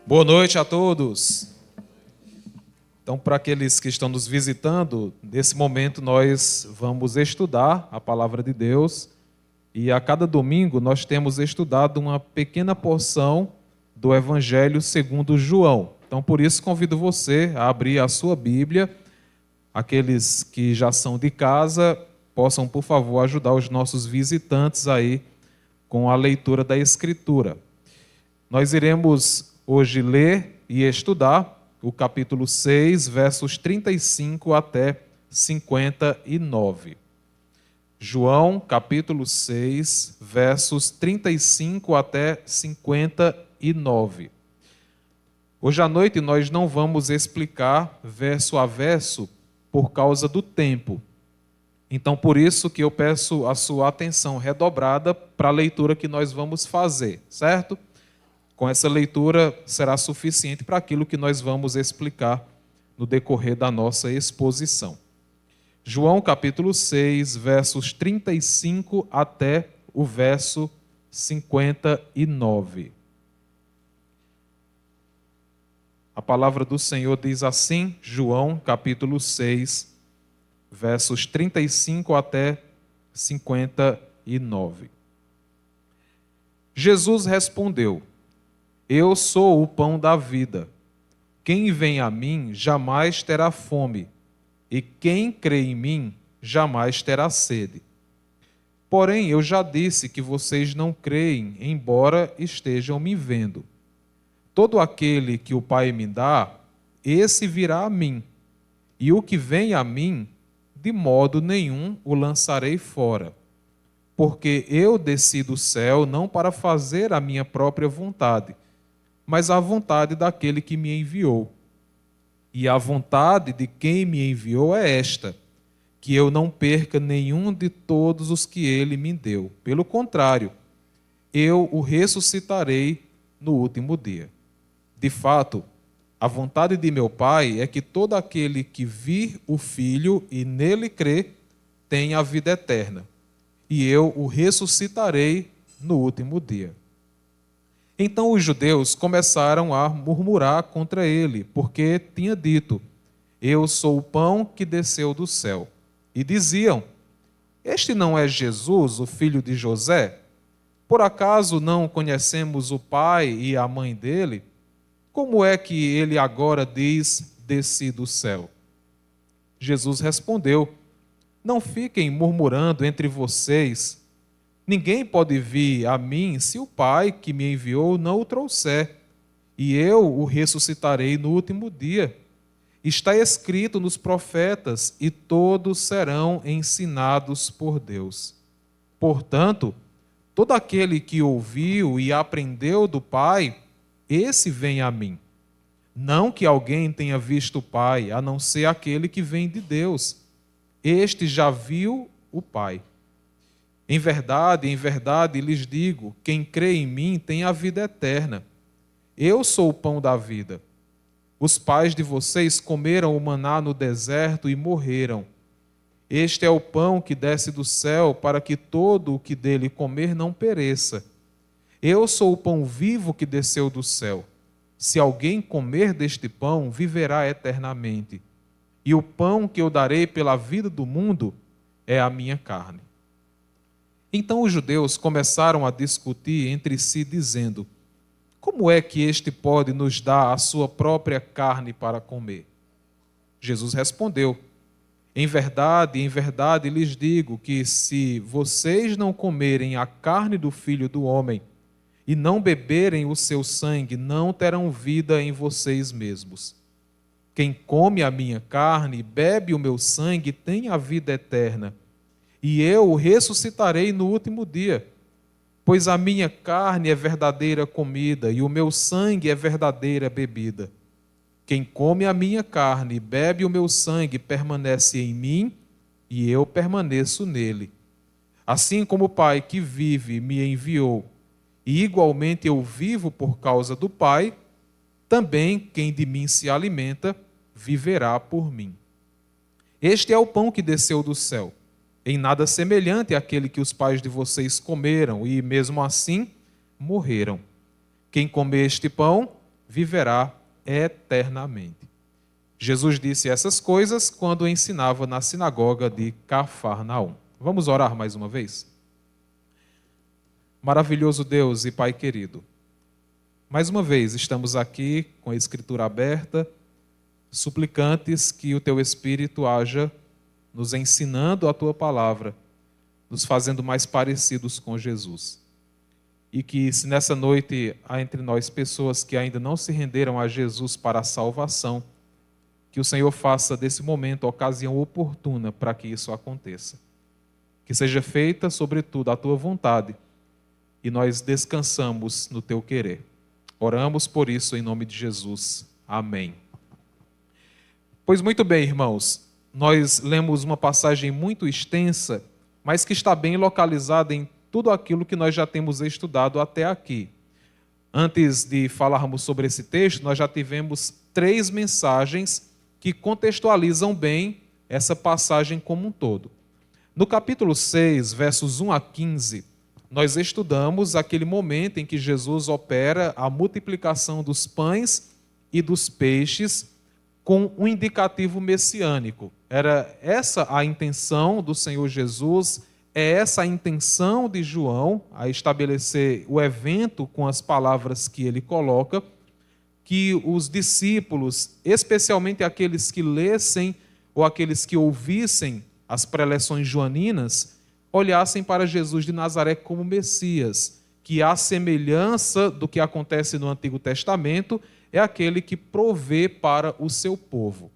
Boa noite a todos. Então, para aqueles que estão nos visitando, nesse momento nós vamos estudar a palavra de Deus e a cada domingo nós temos estudado uma pequena porção do Evangelho segundo João. Então, por isso convido você a abrir a sua Bíblia. Aqueles que já são de casa possam, por favor, ajudar os nossos visitantes aí com a leitura da Escritura. Nós iremos hoje ler e estudar o capítulo 6, versos 35 até 59. João, capítulo 6, versos 35 até 59. Hoje à noite nós não vamos explicar verso a verso por causa do tempo. Então, por isso que eu peço a sua atenção redobrada para a leitura que nós vamos fazer, certo? Com essa leitura será suficiente para aquilo que nós vamos explicar no decorrer da nossa exposição. João capítulo 6, versos 35 até o verso 59. A palavra do Senhor diz assim, João capítulo 6, versos 35 até 59. Jesus respondeu: Eu sou o pão da vida. Quem vem a mim jamais terá fome, e quem crê em mim jamais terá sede. Porém, eu já disse que vocês não creem, embora estejam me vendo. Todo aquele que o Pai me dá, esse virá a mim, e o que vem a mim, de modo nenhum o lançarei fora. Porque eu desci do céu não para fazer a minha própria vontade, mas a vontade daquele que me enviou. E a vontade de quem me enviou é esta, que eu não perca nenhum de todos os que ele me deu. Pelo contrário, eu o ressuscitarei no último dia. De fato, a vontade de meu Pai é que todo aquele que vir o Filho e nele crê, tenha a vida eterna. E eu o ressuscitarei no último dia. Então os judeus começaram a murmurar contra ele, porque tinha dito: Eu sou o pão que desceu do céu. E diziam: Este não é Jesus, o filho de José? Por acaso não conhecemos o pai e a mãe dele? Como é que ele agora diz: Desci do céu? Jesus respondeu: Não fiquem murmurando entre vocês. Ninguém pode vir a mim se o Pai que me enviou não o trouxer, e eu o ressuscitarei no último dia. Está escrito nos profetas, e todos serão ensinados por Deus. Portanto, todo aquele que ouviu e aprendeu do Pai, esse vem a mim. Não que alguém tenha visto o Pai, a não ser aquele que vem de Deus. Este já viu o Pai. Em verdade lhes digo, quem crê em mim tem a vida eterna. Eu sou o pão da vida. Os pais de vocês comeram o maná no deserto e morreram. Este é o pão que desce do céu para que todo o que dele comer não pereça. Eu sou o pão vivo que desceu do céu. Se alguém comer deste pão, viverá eternamente. E o pão que eu darei pela vida do mundo é a minha carne. Então os judeus começaram a discutir entre si, dizendo: Como é que este pode nos dar a sua própria carne para comer? Jesus respondeu: em verdade lhes digo que se vocês não comerem a carne do Filho do Homem e não beberem o seu sangue, não terão vida em vocês mesmos. Quem come a minha carne e bebe o meu sangue tem a vida eterna, e eu o ressuscitarei no último dia. Pois a minha carne é verdadeira comida e o meu sangue é verdadeira bebida. Quem come a minha carne e bebe o meu sangue permanece em mim e eu permaneço nele. Assim como o Pai que vive me enviou, e igualmente eu vivo por causa do Pai, também quem de mim se alimenta viverá por mim. Este é o pão que desceu do céu. Em nada semelhante àquele que os pais de vocês comeram e, mesmo assim, morreram. Quem comer este pão viverá eternamente. Jesus disse essas coisas quando ensinava na sinagoga de Cafarnaum. Vamos orar mais uma vez? Maravilhoso Deus e Pai querido, mais uma vez estamos aqui com a Escritura aberta, suplicantes que o Teu Espírito haja nos ensinando a Tua palavra, nos fazendo mais parecidos com Jesus. E que se nessa noite há entre nós pessoas que ainda não se renderam a Jesus para a salvação, que o Senhor faça desse momento a ocasião oportuna para que isso aconteça. Que seja feita, sobretudo, a Tua vontade, e nós descansamos no Teu querer. Oramos por isso em nome de Jesus. Amém. Pois muito bem, irmãos, nós lemos uma passagem muito extensa, mas que está bem localizada em tudo aquilo que nós já temos estudado até aqui. Antes de falarmos sobre esse texto, nós já tivemos 3 mensagens que contextualizam bem essa passagem como um todo. No capítulo 6, versos 1 a 15, nós estudamos aquele momento em que Jesus opera a multiplicação dos pães e dos peixes com um indicativo messiânico. Era essa a intenção do Senhor Jesus, é essa a intenção de João, a estabelecer o evento com as palavras que ele coloca, que os discípulos, especialmente aqueles que lessem ou aqueles que ouvissem as preleções joaninas, olhassem para Jesus de Nazaré como Messias, que à semelhança do que acontece no Antigo Testamento, é aquele que provê para o seu povo.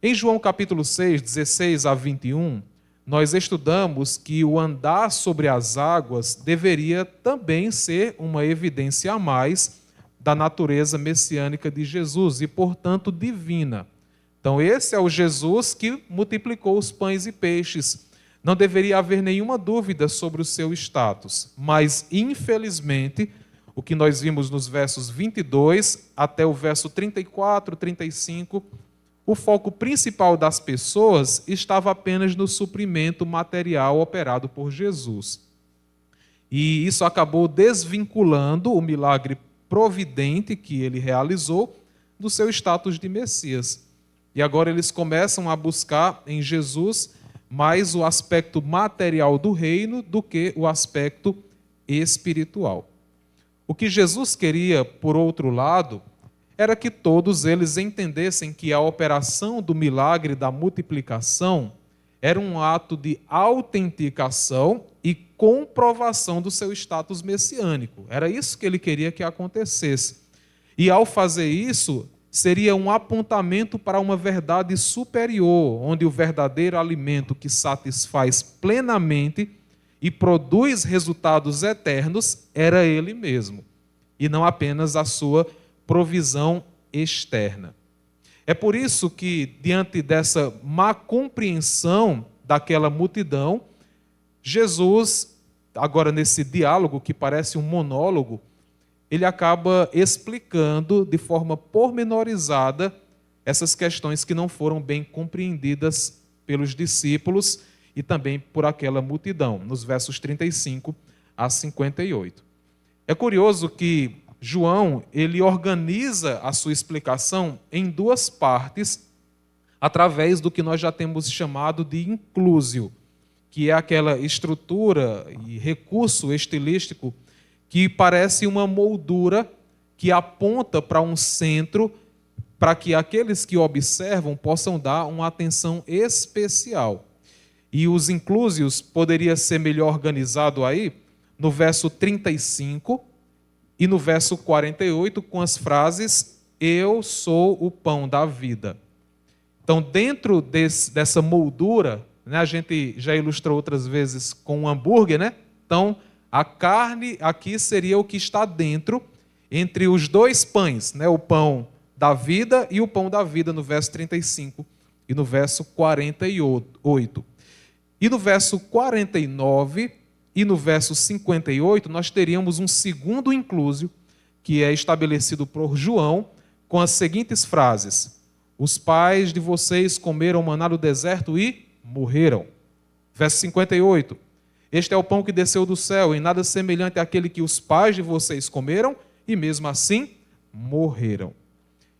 Em João capítulo 6, 16 a 21, nós estudamos que o andar sobre as águas deveria também ser uma evidência a mais da natureza messiânica de Jesus e, portanto, divina. Então, esse é o Jesus que multiplicou os pães e peixes. Não deveria haver nenhuma dúvida sobre o seu status, mas, infelizmente, o que nós vimos nos versos 22 até o verso 34, 35, o foco principal das pessoas estava apenas no suprimento material operado por Jesus. E isso acabou desvinculando o milagre providente que ele realizou do seu status de Messias. E agora eles começam a buscar em Jesus mais o aspecto material do reino do que o aspecto espiritual. O que Jesus queria, por outro lado, era que todos eles entendessem que a operação do milagre da multiplicação era um ato de autenticação e comprovação do seu status messiânico. Era isso que ele queria que acontecesse. E ao fazer isso, seria um apontamento para uma verdade superior, onde o verdadeiro alimento que satisfaz plenamente e produz resultados eternos era ele mesmo, e não apenas a sua provisão externa. É por isso que, diante dessa má compreensão daquela multidão, Jesus, agora nesse diálogo que parece um monólogo, ele acaba explicando de forma pormenorizada essas questões que não foram bem compreendidas pelos discípulos e também por aquela multidão, nos versos 35 a 58. É curioso que João, ele organiza a sua explicação em 2 partes, através do que nós já temos chamado de inclusio, que é aquela estrutura e recurso estilístico que parece uma moldura que aponta para um centro para que aqueles que observam possam dar uma atenção especial. E os inclusios poderia ser melhor organizado aí no verso 35 e no verso 48 com as frases "Eu sou o pão da vida". Então, dentro dessa moldura, né, a gente já ilustrou outras vezes com um hambúrguer, né? Então, a carne aqui seria o que está dentro, entre os 2 pães, né? O pão da vida e o pão da vida, no verso 35 e no verso 48. E no verso 49 e no verso 58, nós teríamos um segundo inclusio, que é estabelecido por João, com as seguintes frases: "Os pais de vocês comeram maná no deserto e morreram". Verso 58. "Este é o pão que desceu do céu, em nada semelhante àquele que os pais de vocês comeram, e mesmo assim morreram.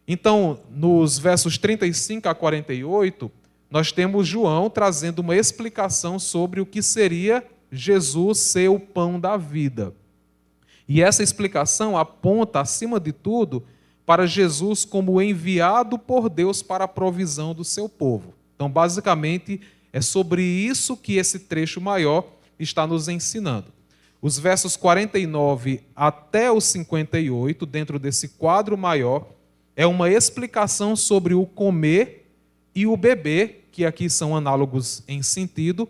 Então, nos versos 35 a 48, nós temos João trazendo uma explicação sobre o que seria Jesus ser o pão da vida. E essa explicação aponta, acima de tudo, para Jesus como enviado por Deus para a provisão do seu povo. Então, basicamente, é sobre isso que esse trecho maior está nos ensinando. Os versos 49 até os 58, dentro desse quadro maior, é uma explicação sobre o comer e o beber, que aqui são análogos em sentido,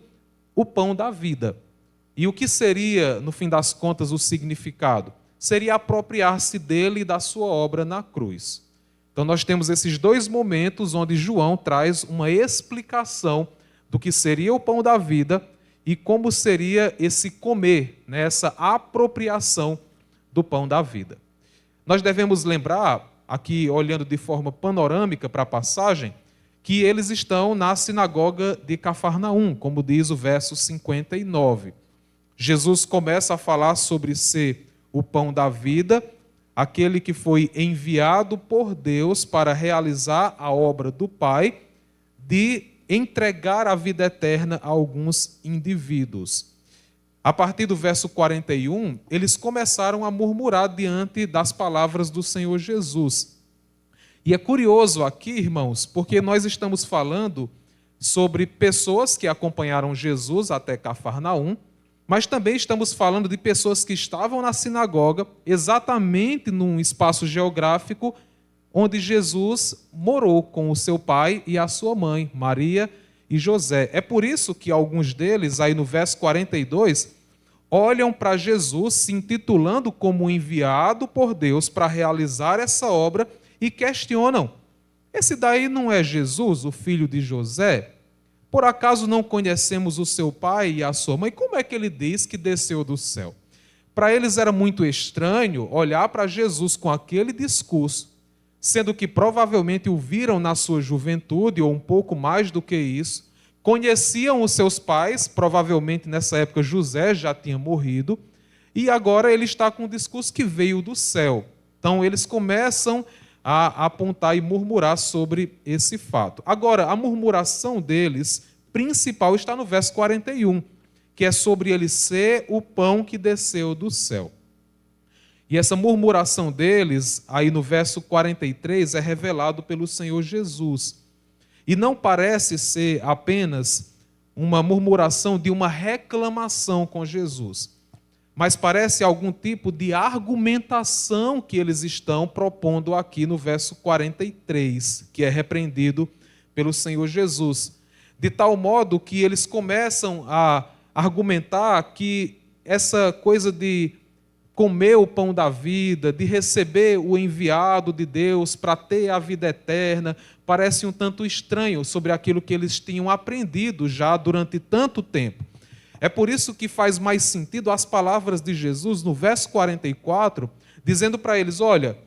o pão da vida. E o que seria, no fim das contas, o significado? Seria apropriar-se dele e da sua obra na cruz. Então nós temos esses dois momentos onde João traz uma explicação do que seria o pão da vida e como seria esse comer, né, essa apropriação do pão da vida. Nós devemos lembrar, aqui olhando de forma panorâmica para a passagem, que eles estão na sinagoga de Cafarnaum, como diz o verso 59. Jesus começa a falar sobre ser o pão da vida, aquele que foi enviado por Deus para realizar a obra do Pai de entregar a vida eterna a alguns indivíduos. A partir do verso 41, eles começaram a murmurar diante das palavras do Senhor Jesus. E é curioso aqui, irmãos, porque nós estamos falando sobre pessoas que acompanharam Jesus até Cafarnaum, mas também estamos falando de pessoas que estavam na sinagoga, exatamente num espaço geográfico onde Jesus morou com o seu pai e a sua mãe, Maria e José. É por isso que alguns deles, aí no verso 42, olham para Jesus se intitulando como enviado por Deus para realizar essa obra e questionam: esse daí não é Jesus, o filho de José? Por acaso não conhecemos o seu pai e a sua mãe? Como é que ele diz que desceu do céu? Para eles era muito estranho olhar para Jesus com aquele discurso, sendo que provavelmente o viram na sua juventude, ou um pouco mais do que isso, conheciam os seus pais, provavelmente nessa época José já tinha morrido, e agora ele está com um discurso que veio do céu. Então eles começam a apontar e murmurar sobre esse fato. Agora, a murmuração deles, principal, está no verso 41, que é sobre ele ser o pão que desceu do céu. E essa murmuração deles, aí no verso 43, é revelado pelo Senhor Jesus. E não parece ser apenas uma murmuração de uma reclamação com Jesus, mas parece algum tipo de argumentação que eles estão propondo aqui no verso 43, que é repreendido pelo Senhor Jesus. De tal modo que eles começam a argumentar que essa coisa de comer o pão da vida, de receber o enviado de Deus para ter a vida eterna, parece um tanto estranho sobre aquilo que eles tinham aprendido já durante tanto tempo. É por isso que faz mais sentido as palavras de Jesus no verso 44, dizendo para eles: olha,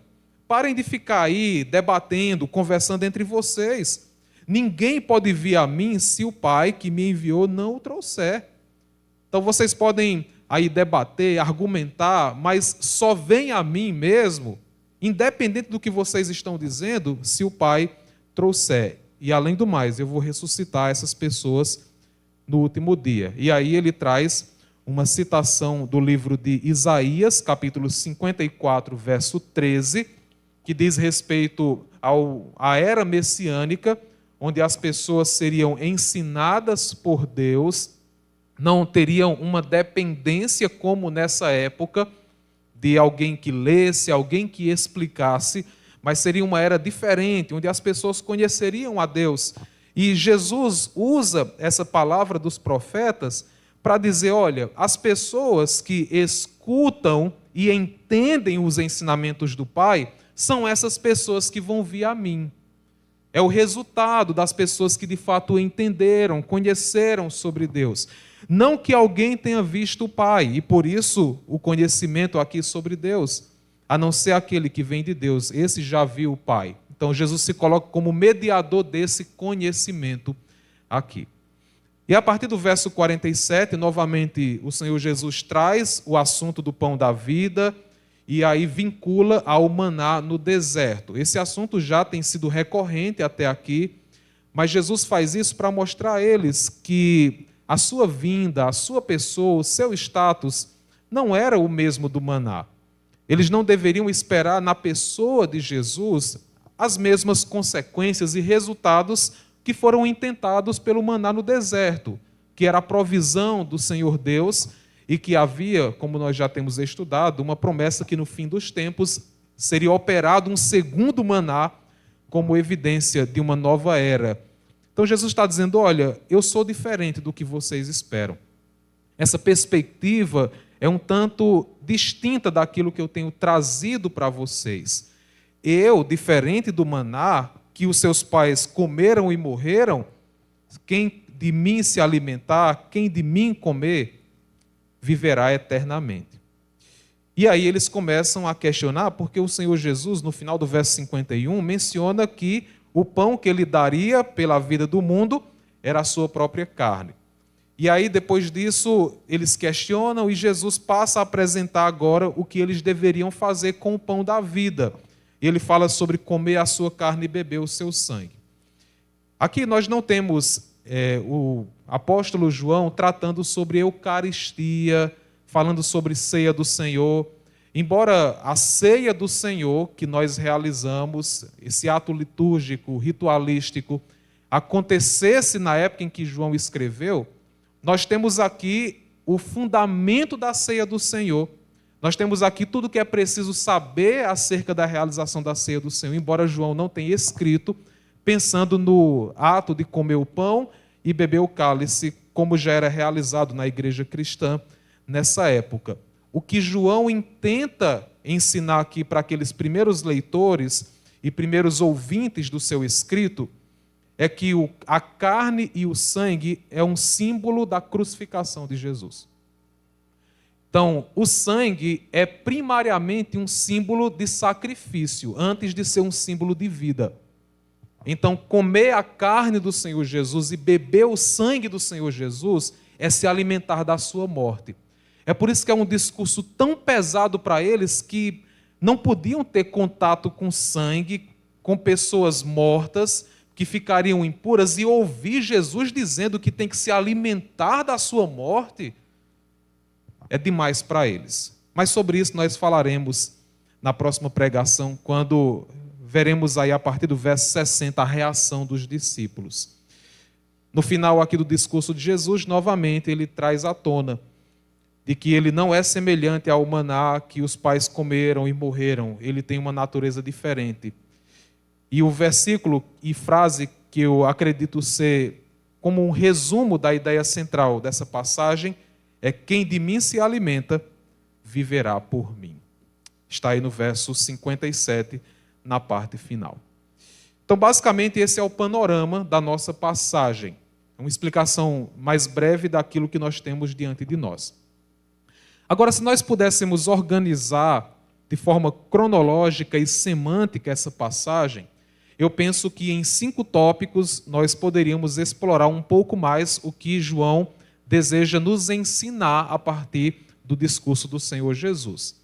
parem de ficar aí debatendo, conversando entre vocês. Ninguém pode vir a mim se o Pai que me enviou não o trouxer. Então vocês podem aí debater, argumentar, mas só vem a mim mesmo, independente do que vocês estão dizendo, se o Pai trouxer. E além do mais, eu vou ressuscitar essas pessoas no último dia. E aí ele traz uma citação do livro de Isaías, capítulo 54, verso 13, que diz respeito à era messiânica, onde as pessoas seriam ensinadas por Deus, não teriam uma dependência como nessa época de alguém que lesse, alguém que explicasse, mas seria uma era diferente, onde as pessoas conheceriam a Deus. E Jesus usa essa palavra dos profetas para dizer: olha, as pessoas que escutam e entendem os ensinamentos do Pai são essas pessoas que vão vir a mim. É o resultado das pessoas que de fato entenderam, conheceram sobre Deus. Não que alguém tenha visto o Pai, e por isso o conhecimento aqui sobre Deus, a não ser aquele que vem de Deus, esse já viu o Pai. Então Jesus se coloca como mediador desse conhecimento aqui. E a partir do verso 47, novamente o Senhor Jesus traz o assunto do pão da vida e aí vincula ao maná no deserto. Esse assunto já tem sido recorrente até aqui, mas Jesus faz isso para mostrar a eles que a sua vinda, a sua pessoa, o seu status não era o mesmo do maná. Eles não deveriam esperar na pessoa de Jesus as mesmas consequências e resultados que foram intentados pelo maná no deserto, que era a provisão do Senhor Deus e que havia, como nós já temos estudado, uma promessa que no fim dos tempos seria operado um segundo maná como evidência de uma nova era. Então Jesus está dizendo, olha, eu sou diferente do que vocês esperam. Essa perspectiva é um tanto distinta daquilo que eu tenho trazido para vocês. Eu, diferente do maná, que os seus pais comeram e morreram, quem de mim se alimentar, quem de mim comer, viverá eternamente. E aí eles começam a questionar, porque o Senhor Jesus, no final do verso 51, menciona que o pão que ele daria pela vida do mundo era a sua própria carne. E aí, depois disso, eles questionam e Jesus passa a apresentar agora o que eles deveriam fazer com o pão da vida. E ele fala sobre comer a sua carne e beber o seu sangue. Aqui nós não temos o apóstolo João tratando sobre Eucaristia, falando sobre ceia do Senhor. Embora a ceia do Senhor que nós realizamos, esse ato litúrgico, ritualístico, acontecesse na época em que João escreveu, nós temos aqui o fundamento da ceia do Senhor. Nós temos aqui tudo o que é preciso saber acerca da realização da ceia do Senhor, embora João não tenha escrito, pensando no ato de comer o pão e beber o cálice, como já era realizado na igreja cristã nessa época. O que João intenta ensinar aqui para aqueles primeiros leitores e primeiros ouvintes do seu escrito é que a carne e o sangue é um símbolo da crucificação de Jesus. Então, o sangue é primariamente um símbolo de sacrifício, antes de ser um símbolo de vida. Então, comer a carne do Senhor Jesus e beber o sangue do Senhor Jesus é se alimentar da sua morte. É por isso que é um discurso tão pesado para eles que não podiam ter contato com sangue, com pessoas mortas, que ficariam impuras, e ouvir Jesus dizendo que tem que se alimentar da sua morte, é demais para eles. Mas sobre isso nós falaremos na próxima pregação, quando veremos aí a partir do verso 60 a reação dos discípulos. No final aqui do discurso de Jesus, novamente ele traz à tona de que ele não é semelhante ao maná que os pais comeram e morreram, ele tem uma natureza diferente. E o versículo e frase que eu acredito ser como um resumo da ideia central dessa passagem é: quem de mim se alimenta, viverá por mim. Está aí no verso 57, na parte final. Então, basicamente, esse é o panorama da nossa passagem. É uma explicação mais breve daquilo que nós temos diante de nós. Agora, se nós pudéssemos organizar de forma cronológica e semântica essa passagem, eu penso que em 5 tópicos nós poderíamos explorar um pouco mais o que João deseja nos ensinar a partir do discurso do Senhor Jesus.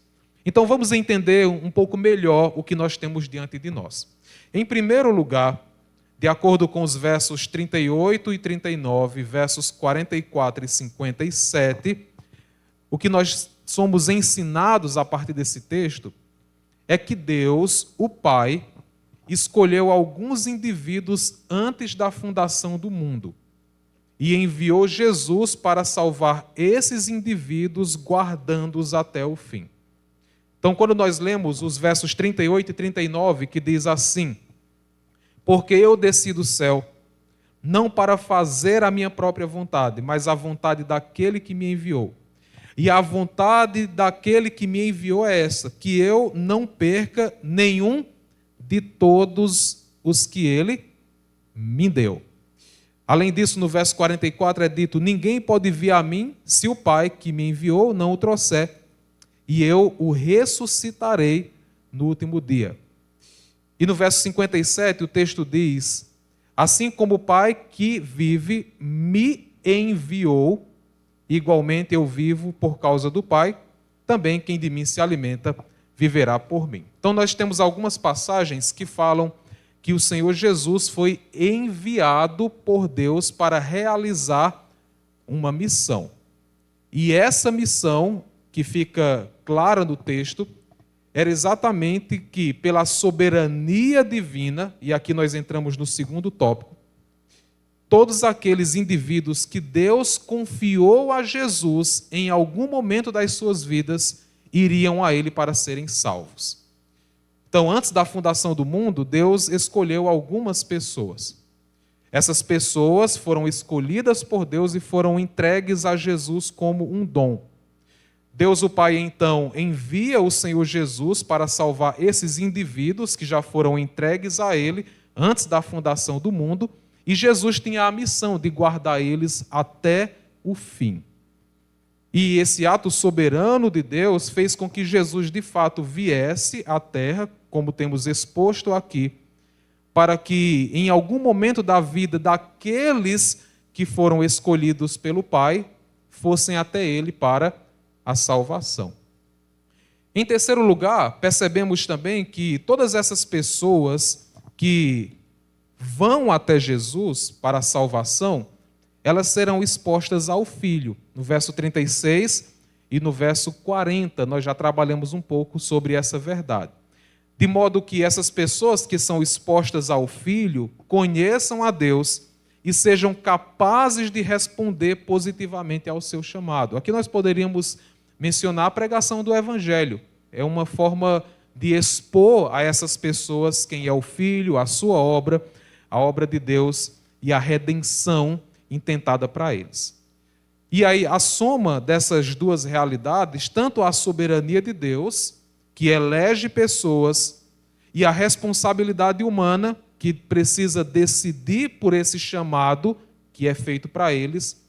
Então vamos entender um pouco melhor o que nós temos diante de nós. Em primeiro lugar, de acordo com os versos 38 e 39, versos 44 e 57, o que nós somos ensinados a partir desse texto é que Deus, o Pai, escolheu alguns indivíduos antes da fundação do mundo e enviou Jesus para salvar esses indivíduos, guardando-os até o fim. Então, quando nós lemos os versos 38 e 39, que diz assim: porque eu desci do céu, não para fazer a minha própria vontade, mas a vontade daquele que me enviou. E a vontade daquele que me enviou é essa, que eu não perca nenhum de todos os que ele me deu. Além disso, no verso 44 é dito: ninguém pode vir a mim se o Pai que me enviou não o trouxer, e eu o ressuscitarei no último dia. E no verso 57 o texto diz: assim como o Pai que vive me enviou, igualmente eu vivo por causa do Pai, também quem de mim se alimenta viverá por mim. Então nós temos algumas passagens que falam que o Senhor Jesus foi enviado por Deus para realizar uma missão. E essa missão, que fica clara no texto, era exatamente que, pela soberania divina, e aqui nós entramos no segundo tópico, todos aqueles indivíduos que Deus confiou a Jesus em algum momento das suas vidas, iriam a ele para serem salvos. Então, antes da fundação do mundo, Deus escolheu algumas pessoas. Essas pessoas foram escolhidas por Deus e foram entregues a Jesus como um dom. Deus o Pai, então, envia o Senhor Jesus para salvar esses indivíduos que já foram entregues a Ele antes da fundação do mundo, e Jesus tinha a missão de guardar eles até o fim. E esse ato soberano de Deus fez com que Jesus, de fato, viesse à terra, como temos exposto aqui, para que, em algum momento da vida daqueles que foram escolhidos pelo Pai, fossem até Ele para a salvação. Em terceiro lugar, percebemos também que todas essas pessoas que vão até Jesus para a salvação, elas serão expostas ao Filho. No verso 36 e no verso 40, nós já trabalhamos um pouco sobre essa verdade. De modo que essas pessoas que são expostas ao Filho conheçam a Deus e sejam capazes de responder positivamente ao seu chamado. Aqui nós poderíamos mencionar a pregação do Evangelho. É uma forma de expor a essas pessoas quem é o Filho, a sua obra, a obra de Deus e a redenção intentada para eles. E aí a soma dessas duas realidades, tanto a soberania de Deus, que elege pessoas, e a responsabilidade humana, que precisa decidir por esse chamado que é feito para eles,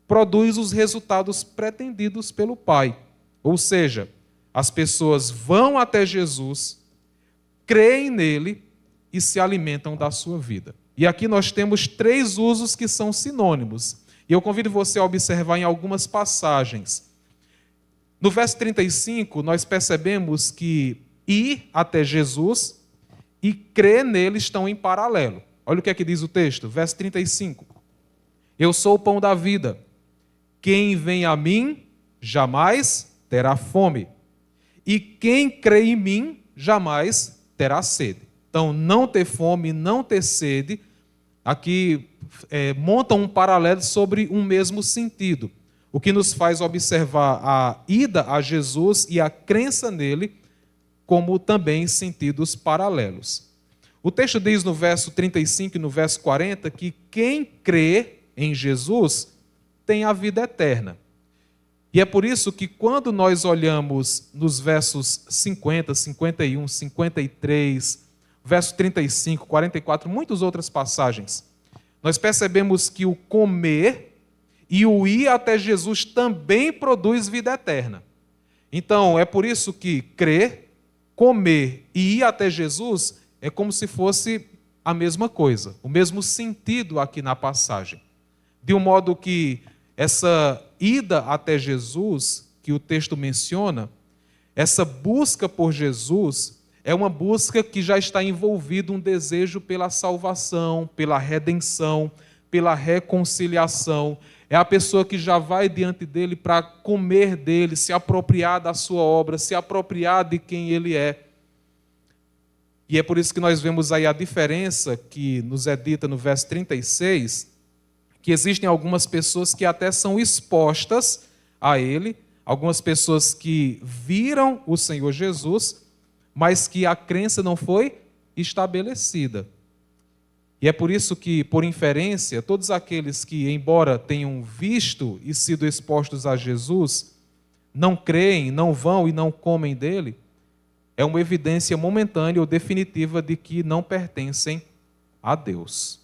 produz os resultados pretendidos pelo Pai. Ou seja, as pessoas vão até Jesus, creem nele e se alimentam da sua vida. E aqui nós temos 3 usos que são sinônimos. E eu convido você a observar em algumas passagens. No verso 35, nós percebemos que ir até Jesus e crer nele estão em paralelo. Olha o que é que diz o texto, verso 35. Eu sou o pão da vida. Quem vem a mim jamais terá fome. E quem crê em mim jamais terá sede. Então, não ter fome, não ter sede, aqui monta um paralelo sobre um mesmo sentido. O que nos faz observar a ida a Jesus e a crença nele como também sentidos paralelos. O texto diz no verso 35 e no verso 40 que quem crê em Jesus tem a vida eterna. E é por isso que quando nós olhamos nos versos 50, 51, 53, verso 35, 44, muitas outras passagens, nós percebemos que o comer e o ir até Jesus também produz vida eterna. Então, é por isso que crer, comer e ir até Jesus é como se fosse a mesma coisa, o mesmo sentido aqui na passagem. De um modo que essa ida até Jesus, que o texto menciona, essa busca por Jesus, é uma busca que já está envolvido um desejo pela salvação, pela redenção, pela reconciliação. É a pessoa que já vai diante dele para comer dele, se apropriar da sua obra, se apropriar de quem ele é. E é por isso que nós vemos aí a diferença que nos é dita no verso 36, que existem algumas pessoas que até são expostas a ele, algumas pessoas que viram o Senhor Jesus, mas que a crença não foi estabelecida. E é por isso que, por inferência, todos aqueles que, embora tenham visto e sido expostos a Jesus, não creem, não vão e não comem dele, é uma evidência momentânea ou definitiva de que não pertencem a Deus.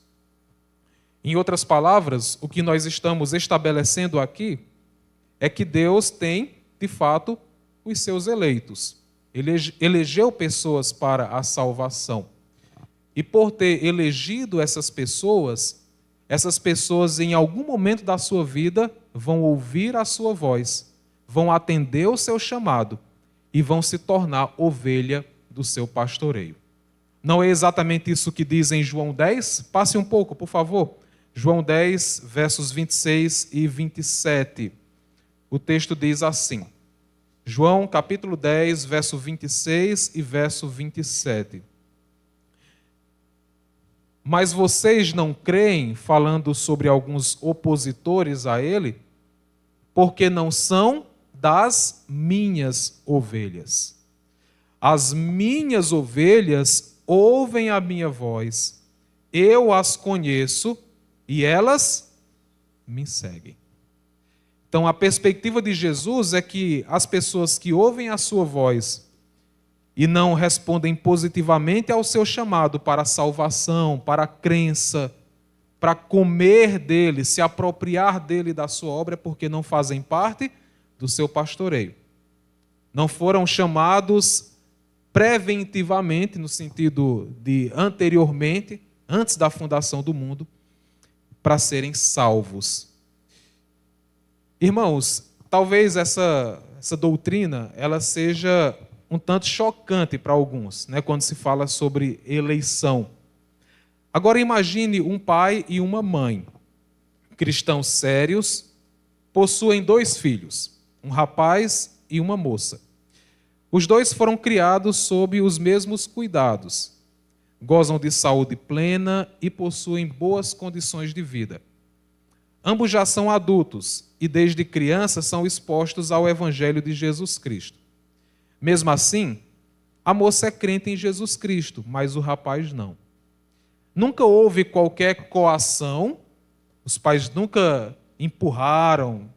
Em outras palavras, o que nós estamos estabelecendo aqui é que Deus tem, de fato, os seus eleitos. Ele elegeu pessoas para a salvação. E por ter elegido essas pessoas em algum momento da sua vida vão ouvir a sua voz, vão atender o seu chamado e vão se tornar ovelha do seu pastoreio. Não é exatamente isso que diz em João 10? Passe um pouco, por favor. João 10, versos 26 e 27. O texto diz assim. João, capítulo 10, verso 26 e verso 27. Mas vocês não creem, falando sobre alguns opositores a ele, porque não são das minhas ovelhas. As minhas ovelhas ouvem a minha voz, eu as conheço e elas me seguem. Então, a perspectiva de Jesus é que as pessoas que ouvem a sua voz e não respondem positivamente ao seu chamado para a salvação, para a crença, para comer dele, se apropriar dele e da sua obra, é porque não fazem parte do seu pastoreio. Não foram chamados preventivamente, no sentido de anteriormente, antes da fundação do mundo, para serem salvos. Irmãos, talvez essa doutrina ela seja um tanto chocante para alguns, né, quando se fala sobre eleição. Agora imagine um pai e uma mãe, cristãos sérios, possuem 2 filhos, um rapaz e uma moça. Os 2 foram criados sob os mesmos cuidados, gozam de saúde plena e possuem boas condições de vida. Ambos já são adultos e desde criança são expostos ao Evangelho de Jesus Cristo. Mesmo assim, a moça é crente em Jesus Cristo, mas o rapaz não. Nunca houve qualquer coação, os pais nunca empurraram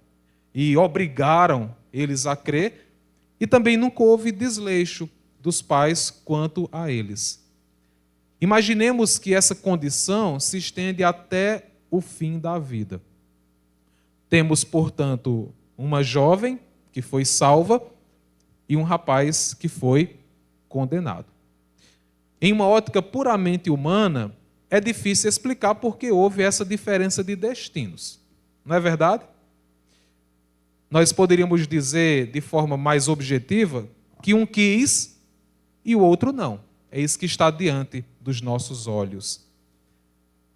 e obrigaram eles a crer, e também nunca houve desleixo dos pais quanto a eles. Imaginemos que essa condição se estende até o fim da vida. Temos, portanto, uma jovem que foi salva e um rapaz que foi condenado. Em uma ótica puramente humana, é difícil explicar por que houve essa diferença de destinos. Não é verdade? Nós poderíamos dizer de forma mais objetiva que um quis e o outro não. É isso que está diante dos nossos olhos.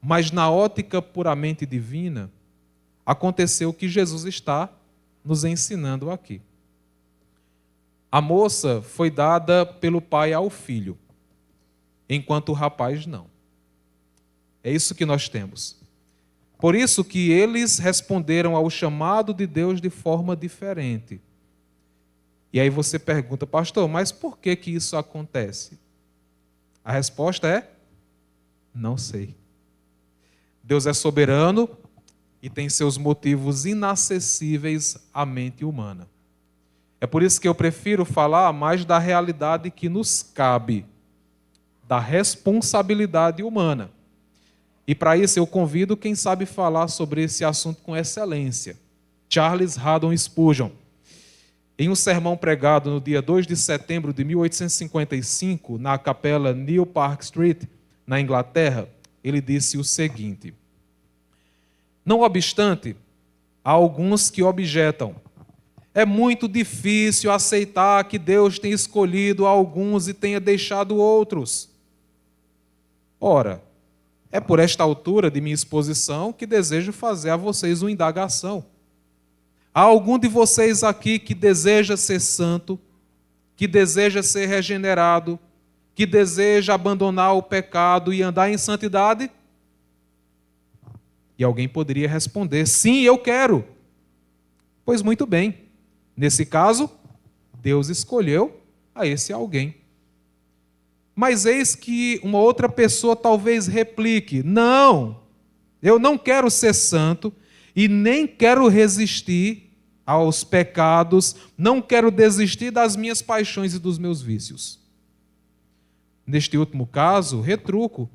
Mas na ótica puramente divina, aconteceu o que Jesus está nos ensinando aqui. A moça foi dada pelo pai ao filho, enquanto o rapaz não. É isso que nós temos. Por isso que eles responderam ao chamado de Deus de forma diferente. E aí você pergunta, pastor, mas por que isso acontece? A resposta é, não sei. Deus é soberano e tem seus motivos inacessíveis à mente humana. É por isso que eu prefiro falar mais da realidade que nos cabe, da responsabilidade humana. E para isso eu convido quem sabe falar sobre esse assunto com excelência, Charles Haddon Spurgeon. Em um sermão pregado no dia 2 de setembro de 1855, na capela New Park Street, na Inglaterra, ele disse o seguinte: não obstante, há alguns que objetam, é muito difícil aceitar que Deus tenha escolhido alguns e tenha deixado outros. Ora, é por esta altura de minha exposição que desejo fazer a vocês uma indagação. Há algum de vocês aqui que deseja ser santo, que deseja ser regenerado, que deseja abandonar o pecado e andar em santidade? E alguém poderia responder, sim, eu quero. Pois muito bem. Nesse caso, Deus escolheu a esse alguém. Mas eis que uma outra pessoa talvez replique, não, eu não quero ser santo e nem quero resistir aos pecados, não quero desistir das minhas paixões e dos meus vícios. Neste último caso, retruco,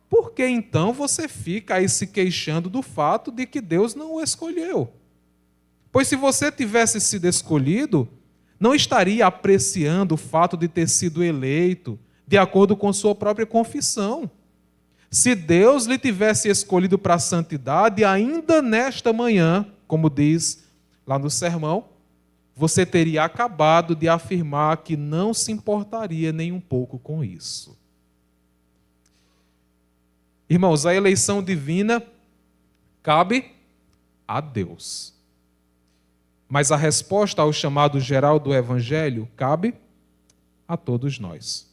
por que então você fica aí se queixando do fato de que Deus não o escolheu? Pois se você tivesse sido escolhido, não estaria apreciando o fato de ter sido eleito de acordo com sua própria confissão. Se Deus lhe tivesse escolhido para a santidade, ainda nesta manhã, como diz lá no sermão, você teria acabado de afirmar que não se importaria nem um pouco com isso. Irmãos, a eleição divina cabe a Deus. Mas a resposta ao chamado geral do Evangelho cabe a todos nós.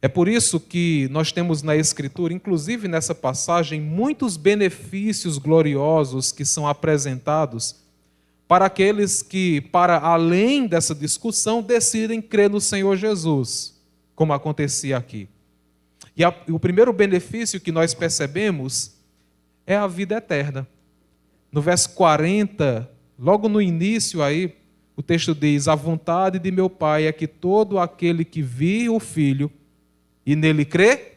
É por isso que nós temos na Escritura, inclusive nessa passagem, muitos benefícios gloriosos que são apresentados para aqueles que, para além dessa discussão, decidem crer no Senhor Jesus, como acontecia aqui. E o primeiro benefício que nós percebemos é a vida eterna. No verso 40, logo no início aí, o texto diz: a vontade de meu Pai é que todo aquele que vir o Filho e nele crê,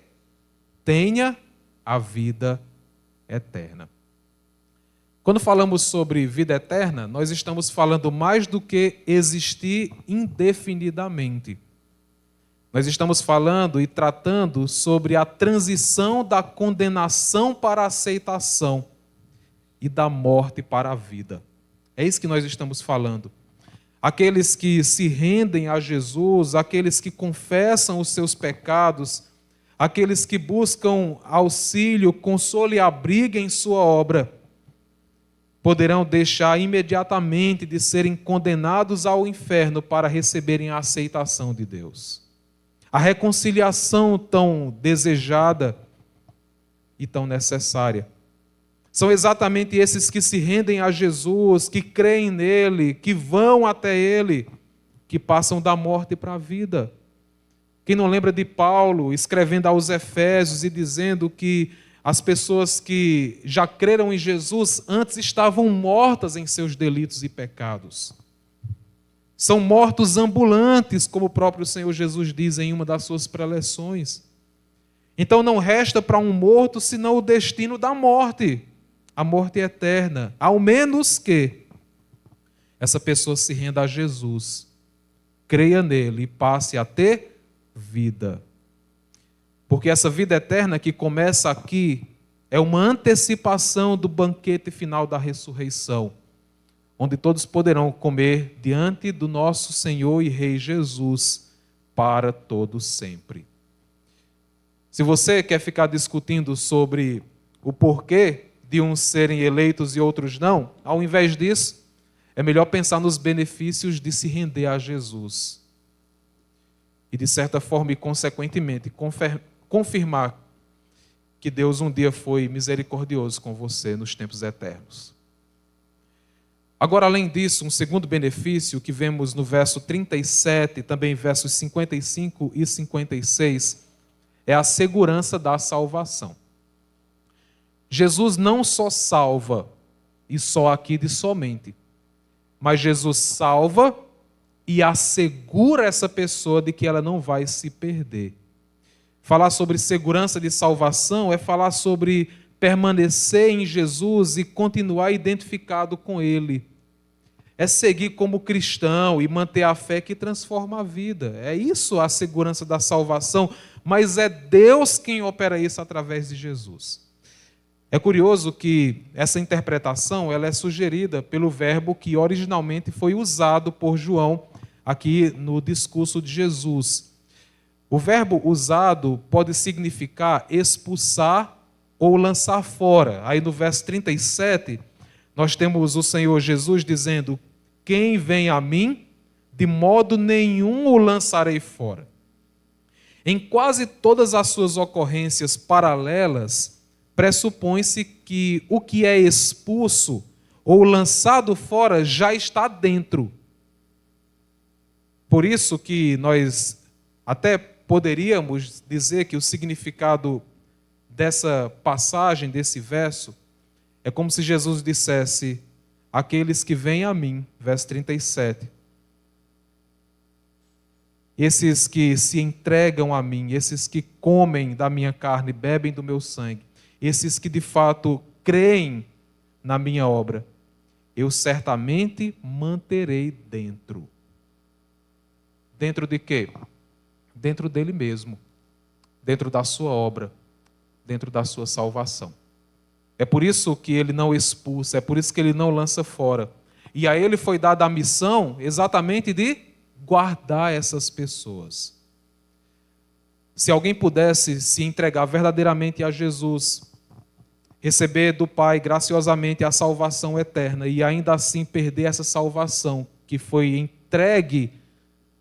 tenha a vida eterna. Quando falamos sobre vida eterna, nós estamos falando mais do que existir indefinidamente. Nós estamos falando e tratando sobre a transição da condenação para a aceitação e da morte para a vida. É isso que nós estamos falando. Aqueles que se rendem a Jesus, aqueles que confessam os seus pecados, aqueles que buscam auxílio, consolo e abrigo em sua obra, poderão deixar imediatamente de serem condenados ao inferno para receberem a aceitação de Deus. A reconciliação tão desejada e tão necessária. São exatamente esses que se rendem a Jesus, que creem nele, que vão até ele, que passam da morte para a vida. Quem não lembra de Paulo escrevendo aos Efésios e dizendo que as pessoas que já creram em Jesus antes estavam mortas em seus delitos e pecados. São mortos ambulantes, como o próprio Senhor Jesus diz em uma das suas preleções. Então não resta para um morto senão o destino da morte, a morte eterna, ao menos que essa pessoa se renda a Jesus, creia nele e passe a ter vida. Porque essa vida eterna que começa aqui é uma antecipação do banquete final da ressurreição, onde todos poderão comer diante do nosso Senhor e Rei Jesus para todo sempre. Se você quer ficar discutindo sobre o porquê de uns serem eleitos e outros não, ao invés disso, é melhor pensar nos benefícios de se render a Jesus. E, de certa forma e consequentemente, confirmar que Deus um dia foi misericordioso com você nos tempos eternos. Agora, além disso, um segundo benefício que vemos no verso 37, também versos 55 e 56, é a segurança da salvação. Jesus não só salva, e só aqui de somente, mas Jesus salva e assegura essa pessoa de que ela não vai se perder. Falar sobre segurança de salvação é falar sobre permanecer em Jesus e continuar identificado com Ele. É seguir como cristão e manter a fé que transforma a vida. É isso a segurança da salvação, mas é Deus quem opera isso através de Jesus. É curioso que essa interpretação ela é sugerida pelo verbo que originalmente foi usado por João aqui no discurso de Jesus. O verbo usado pode significar expulsar ou lançar fora. Aí no verso 37, nós temos o Senhor Jesus dizendo: quem vem a mim, de modo nenhum o lançarei fora. Em quase todas as suas ocorrências paralelas, pressupõe-se que o que é expulso ou lançado fora já está dentro. Por isso que nós até poderíamos dizer que o significado dessa passagem, desse verso, é como se Jesus dissesse: aqueles que vêm a mim, verso 37, esses que se entregam a mim, esses que comem da minha carne, bebem do meu sangue, esses que de fato creem na minha obra, eu certamente manterei dentro. Dentro de quê? Dentro dele mesmo, dentro da sua obra, dentro da sua salvação. É por isso que ele não expulsa, é por isso que ele não lança fora. E a ele foi dada a missão exatamente de guardar essas pessoas. Se alguém pudesse se entregar verdadeiramente a Jesus, receber do Pai graciosamente a salvação eterna e ainda assim perder essa salvação que foi entregue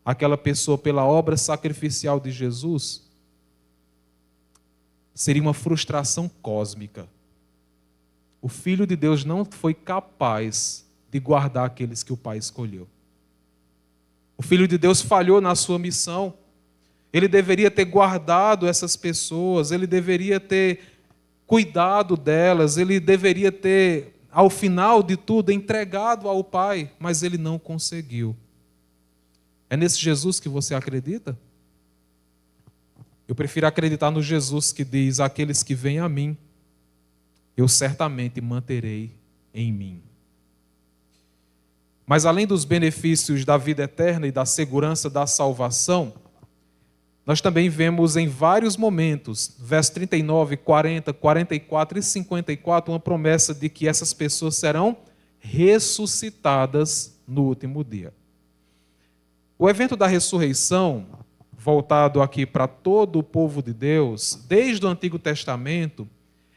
àquela pessoa pela obra sacrificial de Jesus, seria uma frustração cósmica. O Filho de Deus não foi capaz de guardar aqueles que o Pai escolheu. O Filho de Deus falhou na sua missão. Ele deveria ter guardado essas pessoas, ele deveria ter cuidado delas, ele deveria ter, ao final de tudo, entregado ao Pai, mas ele não conseguiu. É nesse Jesus que você acredita? Eu prefiro acreditar no Jesus que diz: aqueles que vêm a mim, eu certamente manterei em mim. Mas além dos benefícios da vida eterna e da segurança da salvação, nós também vemos em vários momentos, versos 39, 40, 44 e 54, uma promessa de que essas pessoas serão ressuscitadas no último dia. O evento da ressurreição, voltado aqui para todo o povo de Deus, desde o Antigo Testamento,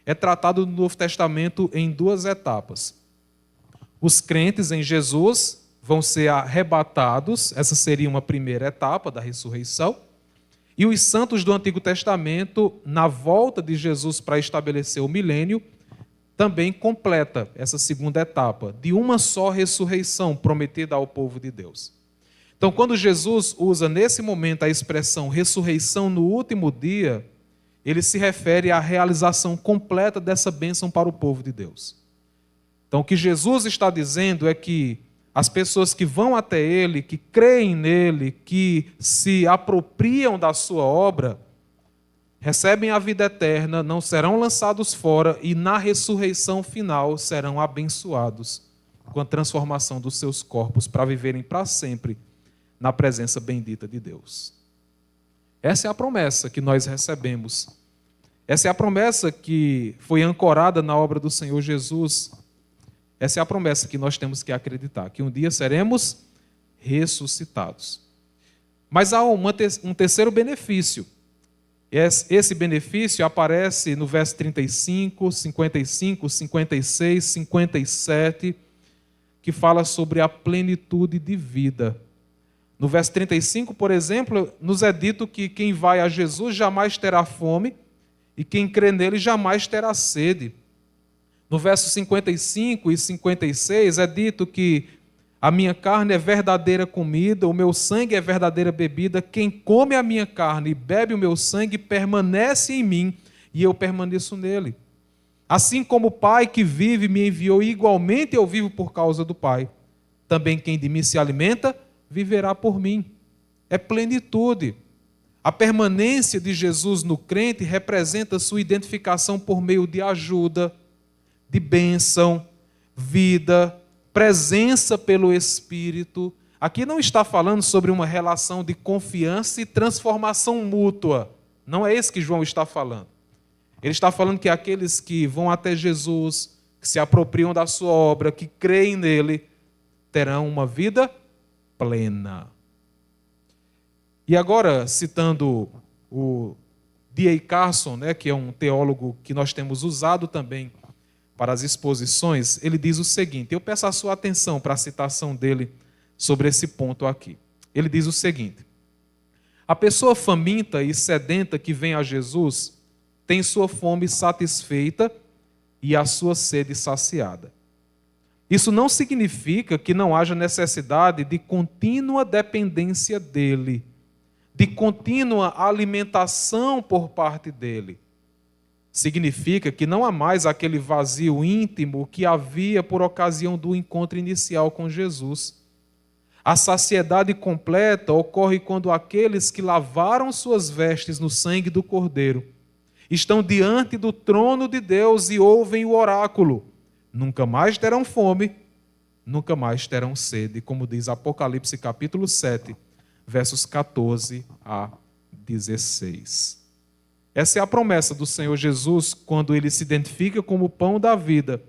é tratado no Novo Testamento em duas etapas. Os crentes em Jesus vão ser arrebatados, essa seria uma primeira etapa da ressurreição, e os santos do Antigo Testamento, na volta de Jesus para estabelecer o milênio, também completa essa segunda etapa, de uma só ressurreição prometida ao povo de Deus. Então, quando Jesus usa nesse momento a expressão ressurreição no último dia, ele se refere à realização completa dessa bênção para o povo de Deus. Então, o que Jesus está dizendo é que as pessoas que vão até Ele, que creem nele, que se apropriam da sua obra, recebem a vida eterna, não serão lançados fora e na ressurreição final serão abençoados com a transformação dos seus corpos para viverem para sempre na presença bendita de Deus. Essa é a promessa que nós recebemos. Essa é a promessa que foi ancorada na obra do Senhor Jesus. Essa é a promessa que nós temos que acreditar, que um dia seremos ressuscitados. Mas há um terceiro benefício. Esse benefício aparece no verso 35, 55, 56, 57, que fala sobre a plenitude de vida. No verso 35, por exemplo, nos é dito que quem vai a Jesus jamais terá fome e quem crê nele jamais terá sede. No verso 55 e 56 é dito que a minha carne é verdadeira comida, o meu sangue é verdadeira bebida, quem come a minha carne e bebe o meu sangue permanece em mim e eu permaneço nele. Assim como o Pai que vive me enviou, igualmente eu vivo por causa do Pai. Também quem de mim se alimenta, viverá por mim. É plenitude. A permanência de Jesus no crente representa sua identificação por meio de ajuda, de bênção, vida, presença pelo Espírito. Aqui não está falando sobre uma relação de confiança e transformação mútua. Não é isso que João está falando. Ele está falando que aqueles que vão até Jesus, que se apropriam da sua obra, que creem nele, terão uma vida plena. E agora, citando o D.A. Carson, que é um teólogo que nós temos usado também para as exposições, ele diz o seguinte, eu peço a sua atenção para a citação dele sobre esse ponto aqui. Ele diz o seguinte, a pessoa faminta e sedenta que vem a Jesus tem sua fome satisfeita e a sua sede saciada. Isso não significa que não haja necessidade de contínua dependência dele, de contínua alimentação por parte dele. Significa que não há mais aquele vazio íntimo que havia por ocasião do encontro inicial com Jesus. A saciedade completa ocorre quando aqueles que lavaram suas vestes no sangue do Cordeiro estão diante do trono de Deus e ouvem o oráculo. Nunca mais terão fome, nunca mais terão sede, como diz Apocalipse capítulo 7, versos 14 a 16. Essa é a promessa do Senhor Jesus quando ele se identifica como o pão da vida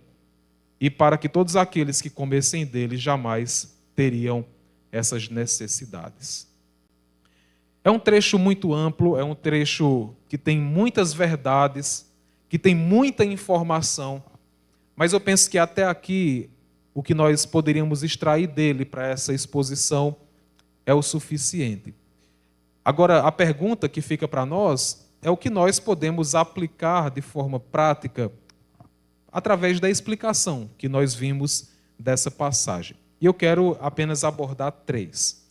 e para que todos aqueles que comessem dele jamais teriam essas necessidades. É um trecho muito amplo, é um trecho que tem muitas verdades, que tem muita informação, mas eu penso que até aqui o que nós poderíamos extrair dele para essa exposição é o suficiente. Agora, a pergunta que fica para nós é o que nós podemos aplicar de forma prática através da explicação que nós vimos dessa passagem. E eu quero apenas abordar 3.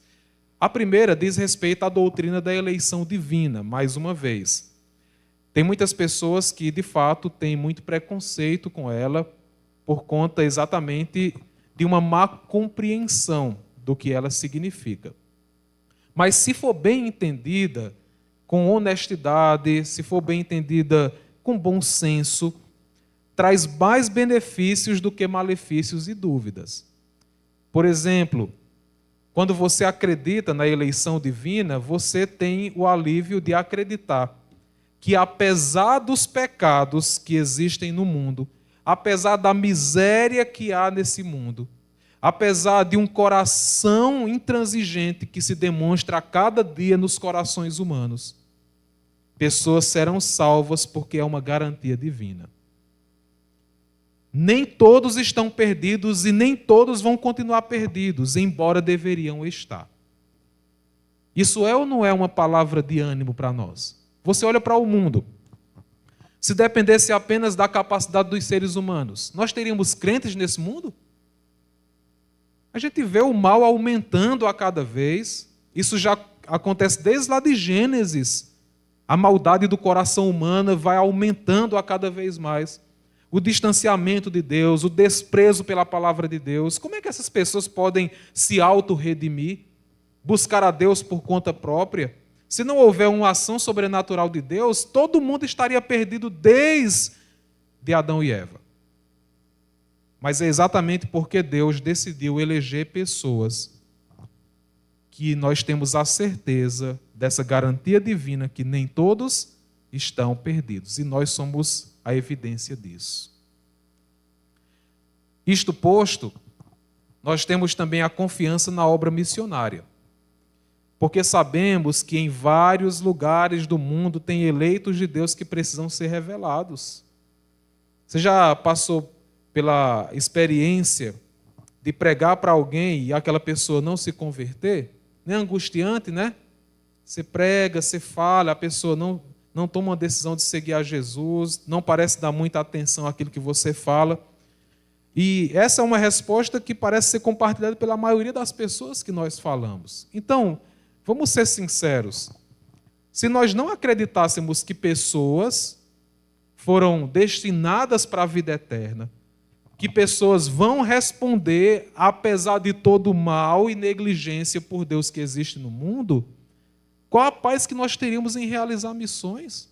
A primeira diz respeito à doutrina da eleição divina, mais uma vez. Tem muitas pessoas que, de fato, têm muito preconceito com ela por conta exatamente de uma má compreensão do que ela significa. Mas se for bem entendida, com honestidade, se for bem entendida com bom senso, traz mais benefícios do que malefícios e dúvidas. Por exemplo, quando você acredita na eleição divina, você tem o alívio de acreditar que, apesar dos pecados que existem no mundo, apesar da miséria que há nesse mundo, apesar de um coração intransigente que se demonstra a cada dia nos corações humanos, pessoas serão salvas porque é uma garantia divina. Nem todos estão perdidos e nem todos vão continuar perdidos, embora deveriam estar. Isso é ou não é uma palavra de ânimo para nós? Você olha para o mundo. Se dependesse apenas da capacidade dos seres humanos, nós teríamos crentes nesse mundo? A gente vê o mal aumentando a cada vez. Isso já acontece desde lá de Gênesis. A maldade do coração humano vai aumentando a cada vez mais. O distanciamento de Deus, o desprezo pela palavra de Deus. Como é que essas pessoas podem se auto-redimir? Buscar a Deus por conta própria? Se não houver uma ação sobrenatural de Deus, todo mundo estaria perdido desde Adão e Eva. Mas é exatamente porque Deus decidiu eleger pessoas que nós temos a certeza dessa garantia divina que nem todos estão perdidos. E nós somos a evidência disso. Isto posto, nós temos também a confiança na obra missionária. Porque sabemos que em vários lugares do mundo tem eleitos de Deus que precisam ser revelados. Você já passou pela experiência de pregar para alguém e aquela pessoa não se converter? Não é angustiante, né? Você prega, você fala, a pessoa não toma uma decisão de seguir a Jesus, não parece dar muita atenção àquilo que você fala. E essa é uma resposta que parece ser compartilhada pela maioria das pessoas que nós falamos. Então, vamos ser sinceros. Se nós não acreditássemos que pessoas foram destinadas para a vida eterna, que pessoas vão responder apesar de todo o mal e negligência por Deus que existe no mundo, qual a paz que nós teríamos em realizar missões?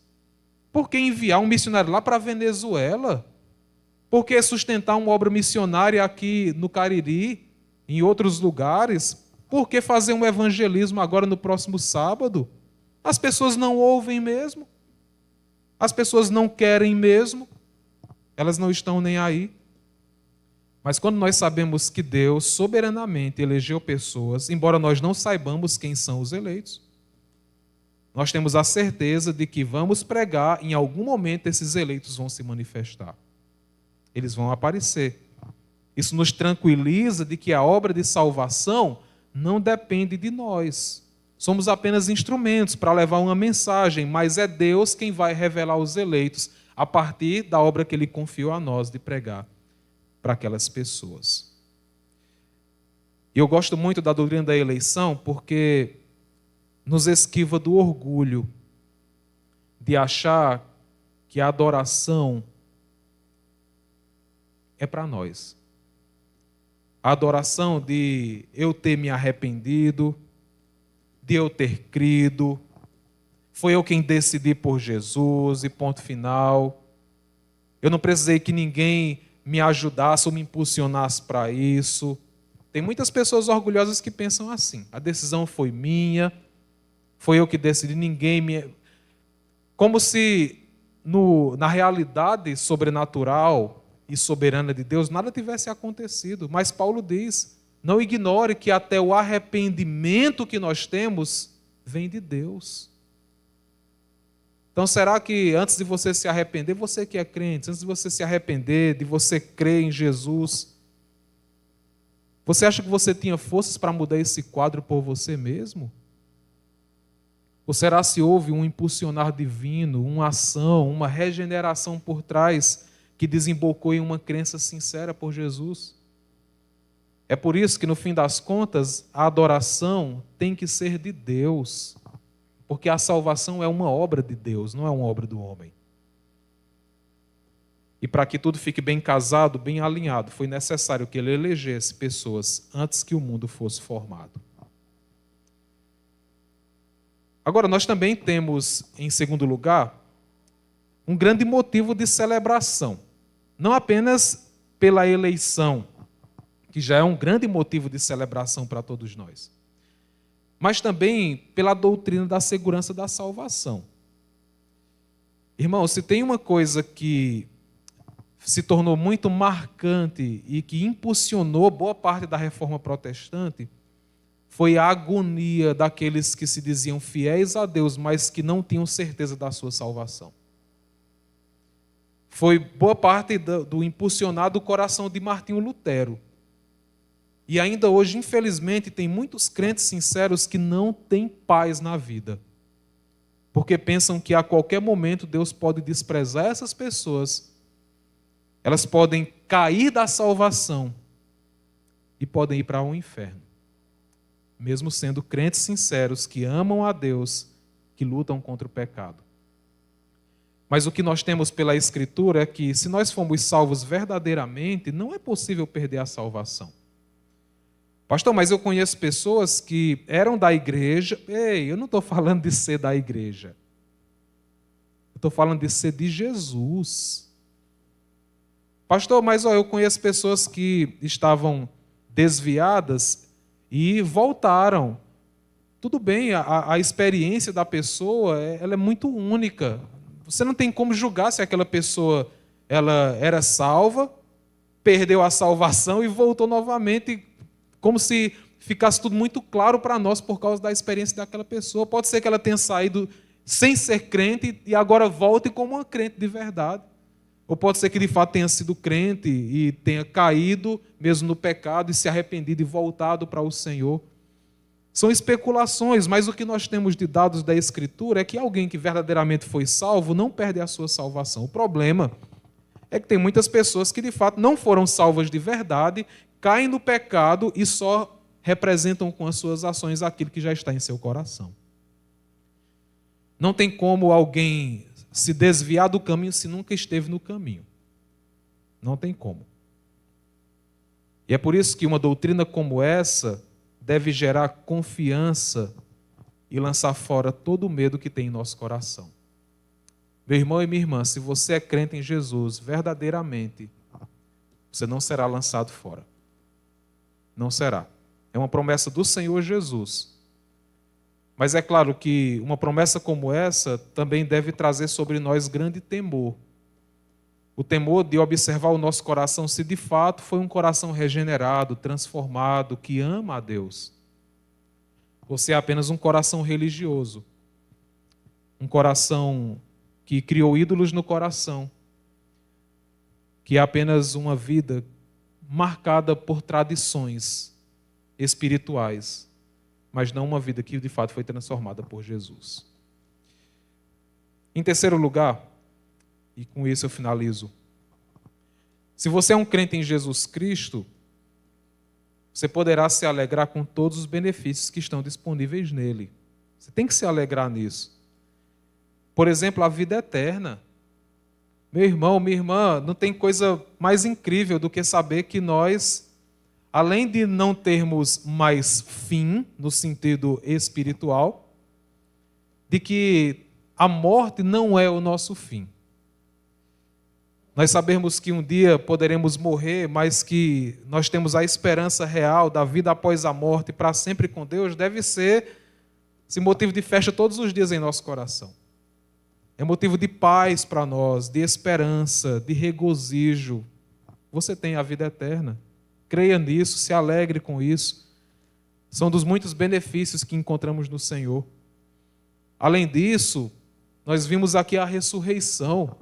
Por que enviar um missionário lá para a Venezuela? Por que sustentar uma obra missionária aqui no Cariri, em outros lugares? Por que fazer um evangelismo agora no próximo sábado? As pessoas não ouvem mesmo. As pessoas não querem mesmo. Elas não estão nem aí. Mas quando nós sabemos que Deus soberanamente elegeu pessoas, embora nós não saibamos quem são os eleitos, nós temos a certeza de que vamos pregar, em algum momento esses eleitos vão se manifestar. Eles vão aparecer. Isso nos tranquiliza de que a obra de salvação não depende de nós. Somos apenas instrumentos para levar uma mensagem, mas é Deus quem vai revelar os eleitos a partir da obra que Ele confiou a nós de pregar para aquelas pessoas. E eu gosto muito da doutrina da eleição porque nos esquiva do orgulho de achar que a adoração é para nós. A adoração de eu ter me arrependido, de eu ter crido, foi eu quem decidi por Jesus e ponto final. Eu não precisei que ninguém me ajudasse ou me impulsionasse para isso. Tem muitas pessoas orgulhosas que pensam assim. A decisão foi minha, foi eu que decidi, ninguém me... Como se na realidade sobrenatural e soberana de Deus, nada tivesse acontecido. Mas Paulo diz, não ignore que até o arrependimento que nós temos vem de Deus. Então, será que antes de você se arrepender, você que é crente, antes de você se arrepender, de você crer em Jesus, você acha que você tinha forças para mudar esse quadro por você mesmo? Ou será se houve um impulsionar divino, uma ação, uma regeneração por trás que desembocou em uma crença sincera por Jesus? É por isso que, no fim das contas, a adoração tem que ser de Deus, porque a salvação é uma obra de Deus, não é uma obra do homem. E para que tudo fique bem casado, bem alinhado, foi necessário que ele elegesse pessoas antes que o mundo fosse formado. Agora, nós também temos, em segundo lugar, um grande motivo de celebração. Não apenas pela eleição, que já é um grande motivo de celebração para todos nós, mas também pela doutrina da segurança da salvação. Irmão, se tem uma coisa que se tornou muito marcante e que impulsionou boa parte da reforma protestante, foi a agonia daqueles que se diziam fiéis a Deus, mas que não tinham certeza da sua salvação. Foi boa parte do impulsionado coração de Martinho Lutero. E ainda hoje, infelizmente, tem muitos crentes sinceros que não têm paz na vida, porque pensam que a qualquer momento Deus pode desprezar essas pessoas, elas podem cair da salvação e podem ir para o inferno. Mesmo sendo crentes sinceros que amam a Deus, que lutam contra o pecado. Mas o que nós temos pela Escritura é que, se nós formos salvos verdadeiramente, não é possível perder a salvação. Pastor, mas eu conheço pessoas que eram da igreja. Ei, eu não estou falando de ser da igreja. Eu estou falando de ser de Jesus. Pastor, mas eu conheço pessoas que estavam desviadas e voltaram. Tudo bem, a experiência da pessoa ela é muito única. Você não tem como julgar se aquela pessoa ela era salva, perdeu a salvação e voltou novamente, como se ficasse tudo muito claro para nós por causa da experiência daquela pessoa. Pode ser que ela tenha saído sem ser crente e agora volte como uma crente de verdade. Ou pode ser que de fato tenha sido crente e tenha caído mesmo no pecado e se arrependido e voltado para o Senhor. São especulações, mas o que nós temos de dados da Escritura é que alguém que verdadeiramente foi salvo não perde a sua salvação. O problema é que tem muitas pessoas que de fato não foram salvas de verdade, caem no pecado e só representam com as suas ações aquilo que já está em seu coração. Não tem como alguém se desviar do caminho se nunca esteve no caminho. Não tem como. E é por isso que uma doutrina como essa deve gerar confiança e lançar fora todo o medo que tem em nosso coração. Meu irmão e minha irmã, se você é crente em Jesus verdadeiramente, você não será lançado fora. Não será. É uma promessa do Senhor Jesus. Mas é claro que uma promessa como essa também deve trazer sobre nós grande temor. O temor de observar o nosso coração se de fato foi um coração regenerado, transformado, que ama a Deus. Ou se é apenas um coração religioso. Um coração que criou ídolos no coração. Que é apenas uma vida marcada por tradições espirituais, mas não uma vida que de fato foi transformada por Jesus. Em terceiro lugar, e com isso eu finalizo, se você é um crente em Jesus Cristo, você poderá se alegrar com todos os benefícios que estão disponíveis nele. Você tem que se alegrar nisso. Por exemplo, a vida eterna. Meu irmão, minha irmã, não tem coisa mais incrível do que saber que nós, além de não termos mais fim, no sentido espiritual, de que a morte não é o nosso fim. Nós sabemos que um dia poderemos morrer, mas que nós temos a esperança real da vida após a morte para sempre com Deus, deve ser esse motivo de festa todos os dias em nosso coração. É motivo de paz para nós, de esperança, de regozijo. você tem a vida eterna. Creia nisso, se alegre com isso. São dos muitos benefícios que encontramos no Senhor. Além disso, nós vimos aqui a ressurreição.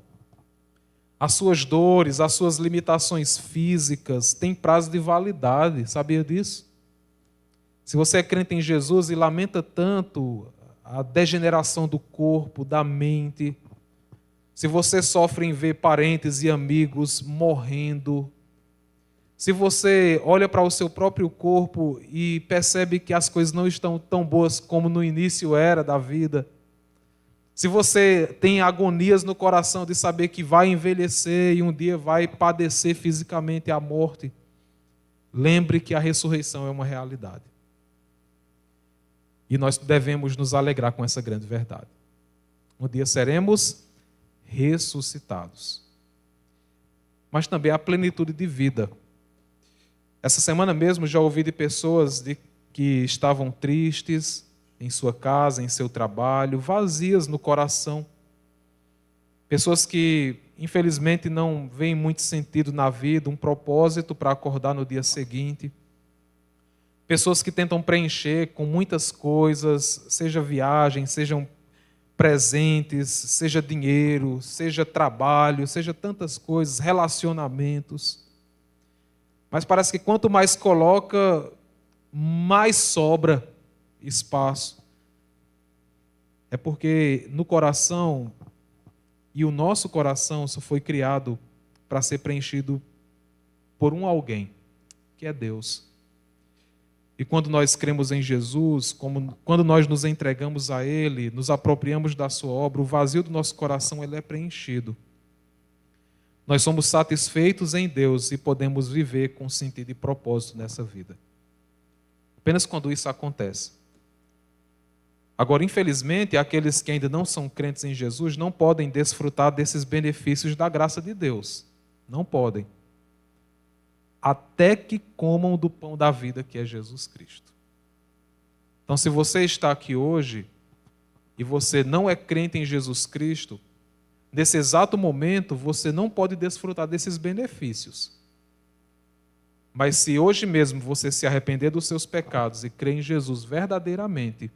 As suas dores, as suas limitações físicas têm prazo de validade, sabia disso? Se você é crente em Jesus e lamenta tanto a degeneração do corpo, da mente, se você sofre em ver parentes e amigos morrendo, se você olha para o seu próprio corpo e percebe que as coisas não estão tão boas como no início era da vida, se você tem agonias no coração de saber que vai envelhecer e um dia vai padecer fisicamente a morte, lembre que a ressurreição é uma realidade. E nós devemos nos alegrar com essa grande verdade. Um dia seremos ressuscitados. Mas também a plenitude de vida. Essa semana mesmo já ouvi de pessoas que estavam tristes em sua casa, em seu trabalho, vazias no coração. Pessoas que, infelizmente, não veem muito sentido na vida, um propósito para acordar no dia seguinte. Pessoas que tentam preencher com muitas coisas, seja viagem, sejam presentes, seja dinheiro, seja trabalho, seja tantas coisas, relacionamentos. Mas parece que quanto mais coloca, mais sobra espaço. É porque no coração, e o nosso coração só foi criado para ser preenchido por um alguém, que é Deus. E quando nós cremos em Jesus, quando nós nos entregamos a Ele, nos apropriamos da sua obra, o vazio do nosso coração ele é preenchido. Nós somos satisfeitos em Deus e podemos viver com sentido e propósito nessa vida. Apenas quando isso acontece. Agora, infelizmente, aqueles que ainda não são crentes em Jesus não podem desfrutar desses benefícios da graça de Deus. Não podem. Até que comam do pão da vida, que é Jesus Cristo. Então, se você está aqui hoje e você não é crente em Jesus Cristo, nesse exato momento você não pode desfrutar desses benefícios. Mas se hoje mesmo você se arrepender dos seus pecados e crer em Jesus verdadeiramente,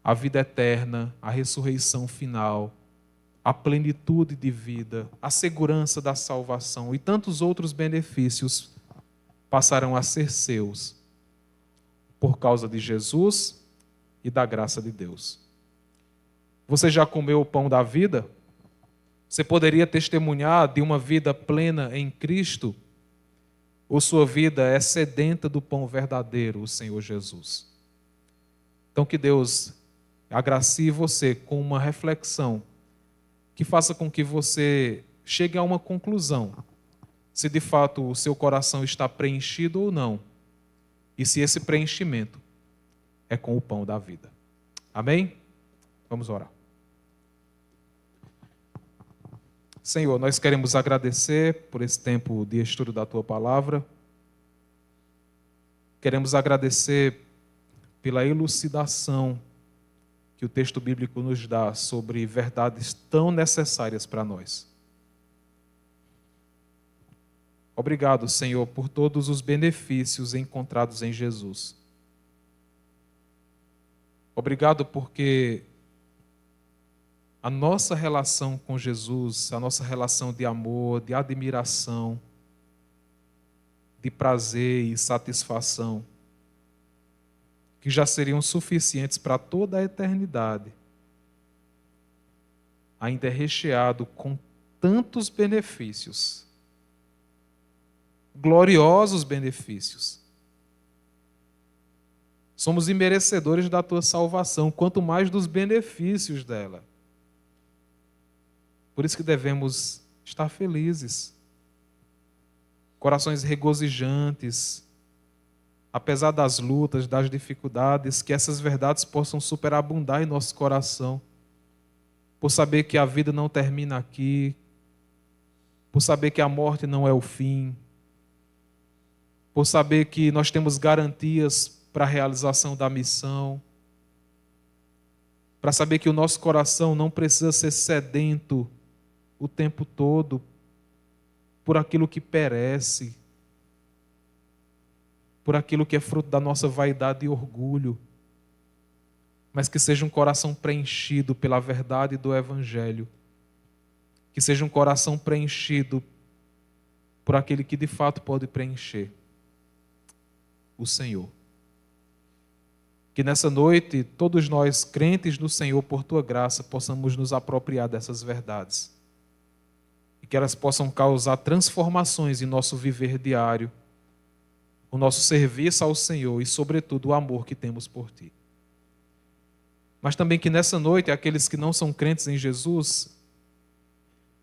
a vida eterna, a ressurreição final, a plenitude de vida, a segurança da salvação e tantos outros benefícios passarão a ser seus por causa de Jesus e da graça de Deus. Você já comeu o pão da vida? Você poderia testemunhar de uma vida plena em Cristo? Ou sua vida é sedenta do pão verdadeiro, o Senhor Jesus? Então que Deus agracie você com uma reflexão que faça com que você chegue a uma conclusão, se de fato o seu coração está preenchido ou não, e se esse preenchimento é com o pão da vida. Amém? Vamos orar. Senhor, nós queremos agradecer por esse tempo de estudo da Tua Palavra. Queremos agradecer pela elucidação que o texto bíblico nos dá sobre verdades tão necessárias para nós. Obrigado, Senhor, por todos os benefícios encontrados em Jesus. Obrigado porque a nossa relação com Jesus, a nossa relação de amor, de admiração, de prazer e satisfação, que já seriam suficientes para toda a eternidade, ainda é recheado com tantos benefícios, gloriosos benefícios. Somos imerecedores da Tua salvação, quanto mais dos benefícios dela. Por isso que devemos estar felizes, corações regozijantes, apesar das lutas, das dificuldades, que essas verdades possam superabundar em nosso coração, por saber que a vida não termina aqui, por saber que a morte não é o fim, por saber que nós temos garantias para a realização da missão, para saber que o nosso coração não precisa ser sedento o tempo todo por aquilo que perece, por aquilo que é fruto da nossa vaidade e orgulho, mas que seja um coração preenchido pela verdade do Evangelho, que seja um coração preenchido por aquele que de fato pode preencher, o Senhor. Que nessa noite, todos nós, crentes no Senhor, por Tua graça, possamos nos apropriar dessas verdades. E que elas possam causar transformações em nosso viver diário, o nosso serviço ao Senhor e, sobretudo, o amor que temos por Ti. Mas também que nessa noite, aqueles que não são crentes em Jesus,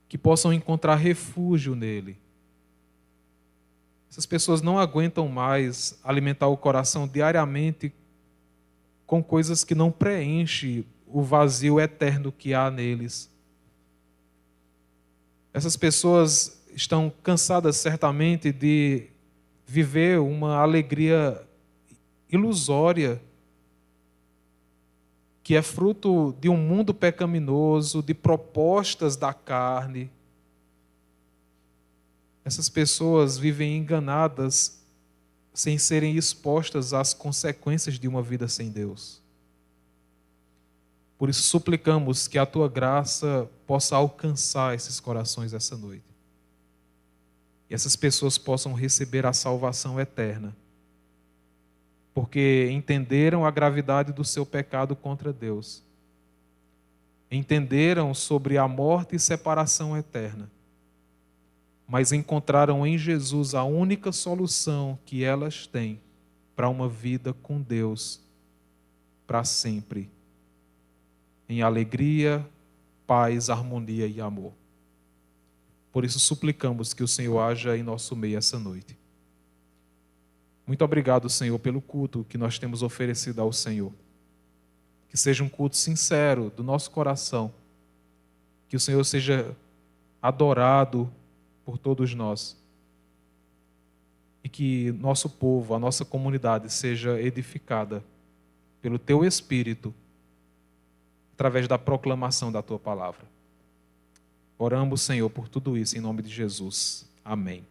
que possam encontrar refúgio nele. Essas pessoas não aguentam mais alimentar o coração diariamente com coisas que não preenchem o vazio eterno que há neles. Essas pessoas estão cansadas certamente de viver uma alegria ilusória, que é fruto de um mundo pecaminoso, de propostas da carne. Essas pessoas vivem enganadas sem serem expostas às consequências de uma vida sem Deus. Por isso suplicamos que a Tua graça possa alcançar esses corações essa noite. E essas pessoas possam receber a salvação eterna, porque entenderam a gravidade do seu pecado contra Deus, entenderam sobre a morte e separação eterna, mas encontraram em Jesus a única solução que elas têm para uma vida com Deus para sempre, em alegria, paz, harmonia e amor. Por isso suplicamos que o Senhor haja em nosso meio essa noite. Muito obrigado, Senhor, pelo culto que nós temos oferecido ao Senhor. Que seja um culto sincero do nosso coração. Que o Senhor seja adorado por todos nós. E que nosso povo, a nossa comunidade seja edificada pelo Teu Espírito, através da proclamação da Tua palavra. Oramos, Senhor, por tudo isso, em nome de Jesus. Amém.